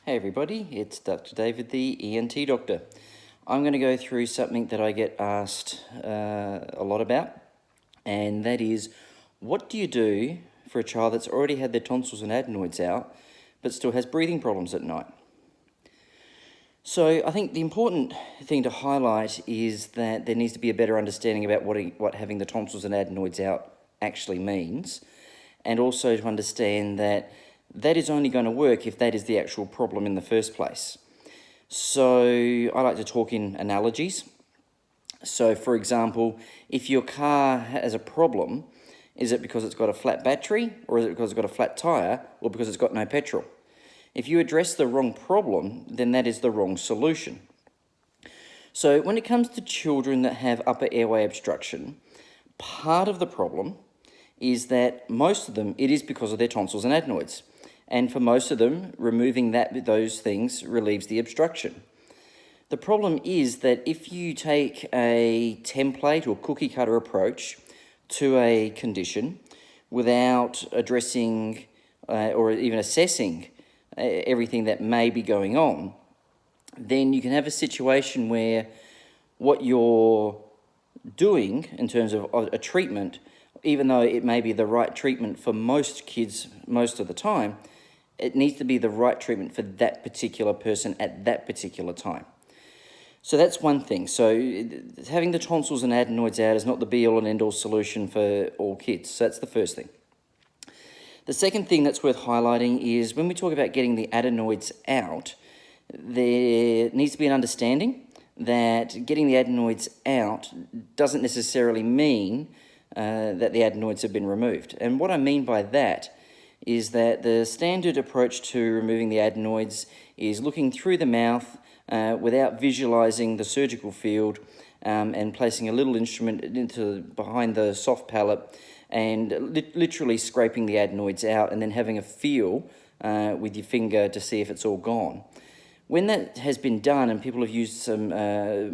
Hey everybody, it's Dr. David, the ENT doctor. I'm going to go through something that I get asked a lot about, and that is, what do you do for a child that's already had their tonsils and adenoids out, but still has breathing problems at night? So I think the important thing to highlight is that there needs to be a better understanding about what having the tonsils and adenoids out actually means, and also to understand that that is only going to work if that is the actual problem in the first place. So I like to talk in analogies. So for example, if your car has a problem, is it because it's got a flat battery, or is it because it's got a flat tyre, or because it's got no petrol? If you address the wrong problem, then that is the wrong solution. So when it comes to children that have upper airway obstruction, part of the problem is that most of them, it is because of their tonsils and adenoids. And for most of them, removing those things relieves the obstruction. The problem is that if you take a template or cookie cutter approach to a condition without addressing or even assessing everything that may be going on, then you can have a situation where what you're doing in terms of a treatment, even though it may be the right treatment for most kids most of the time, it needs to be the right treatment for that particular person at that particular time. So that's one thing. So having the tonsils and adenoids out is not the be-all and end-all solution for all kids. So that's the first thing. The second thing that's worth highlighting is when we talk about getting the adenoids out, there needs to be an understanding that getting the adenoids out doesn't necessarily mean that the adenoids have been removed. And what I mean by that is that the standard approach to removing the adenoids is looking through the mouth without visualizing the surgical field and placing a little instrument behind the soft palate and literally scraping the adenoids out and then having a feel with your finger to see if it's all gone. When that has been done and people have used some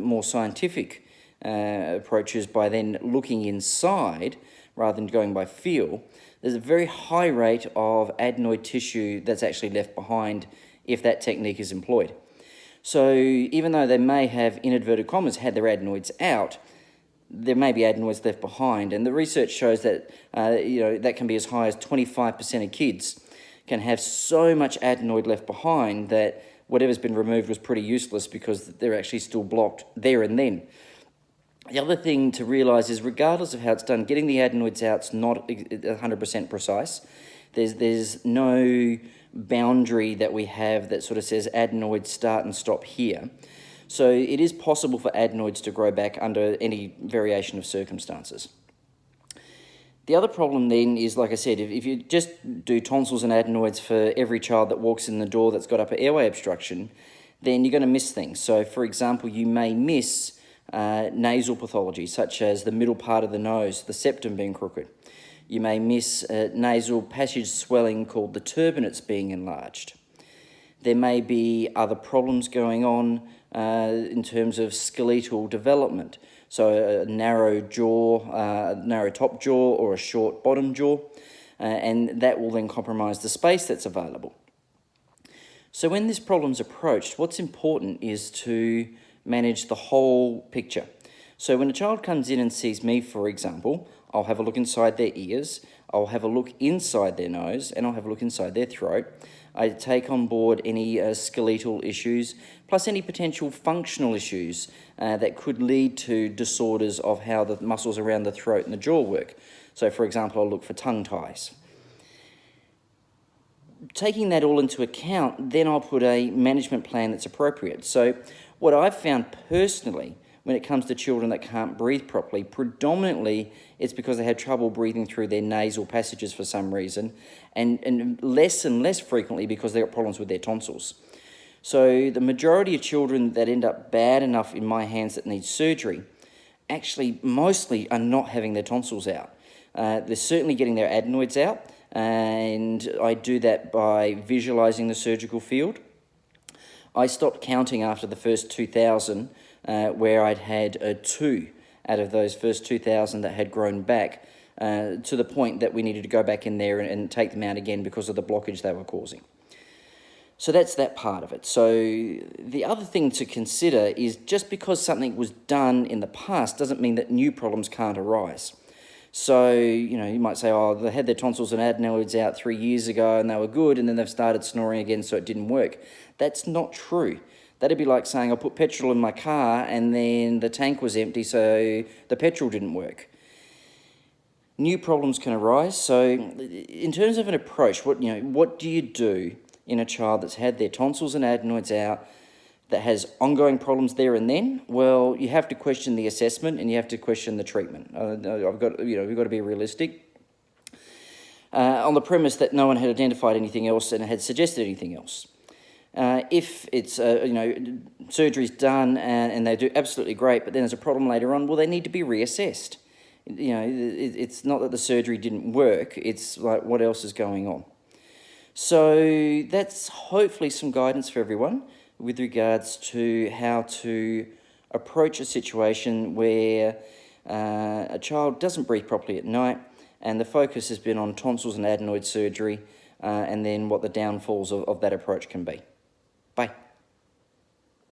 more scientific approaches by then looking inside rather than going by feel, there's a very high rate of adenoid tissue that's actually left behind if that technique is employed. So even though they may have, in inverted commas, had their adenoids out, there may be adenoids left behind. And the research shows that that can be as high as 25% of kids can have so much adenoid left behind that whatever's been removed was pretty useless because they're actually still blocked there and then. The other thing to realise is, regardless of how it's done, getting the adenoids out is not 100% precise. There's no boundary that we have that sort of says adenoids start and stop here. So it is possible for adenoids to grow back under any variation of circumstances. The other problem then is, like I said, if you just do tonsils and adenoids for every child that walks in the door that's got upper airway obstruction, then you're going to miss things. So, for example, you may miss nasal pathology, such as the middle part of the nose, the septum being crooked. You may miss nasal passage swelling called the turbinates being enlarged. There may be other problems going on in terms of skeletal development. So a narrow jaw, a narrow top jaw or a short bottom jaw, and that will then compromise the space that's available. So when this problem's approached, what's important is to manage the whole picture. So when a child comes in and sees me, for example, I'll have a look inside their ears, I'll have a look inside their nose, and I'll have a look inside their throat. I take on board any skeletal issues, plus any potential functional issues that could lead to disorders of how the muscles around the throat and the jaw work. So for example, I'll look for tongue ties. Taking that all into account, then I'll put a management plan that's appropriate. So what I've found personally when it comes to children that can't breathe properly, predominantly it's because they had trouble breathing through their nasal passages for some reason, and less frequently because they've got problems with their tonsils. So the majority of children that end up bad enough in my hands that need surgery actually mostly are not having their tonsils out. They're certainly getting their adenoids out, and I do that by visualizing the surgical field. I stopped counting after the first 2,000 where I'd had 2 out of those first 2,000 that had grown back to the point that we needed to go back in there and take them out again because of the blockage they were causing. So that's that part of it. So the other thing to consider is just because something was done in the past doesn't mean that new problems can't arise. So, you know, you might say, oh, they had their tonsils and adenoids out 3 years ago and they were good, and then they've started snoring again, so it didn't work. That's not true. That'd be like saying I put petrol in my car and then the tank was empty, so the petrol didn't work. New problems can arise. So in terms of an approach, what do you do in a child that's had their tonsils and adenoids out, that has ongoing problems there and then? Well, you have to question the assessment and you have to question the treatment. We've got to be realistic. On the premise that no one had identified anything else and had suggested anything else. If it's surgery's done and they do absolutely great, but then there's a problem later on, well, they need to be reassessed. It's not that the surgery didn't work, it's like what else is going on. So that's hopefully some guidance for everyone with regards to how to approach a situation where a child doesn't breathe properly at night, and the focus has been on tonsils and adenoid surgery, and then what the downfalls of that approach can be. Bye.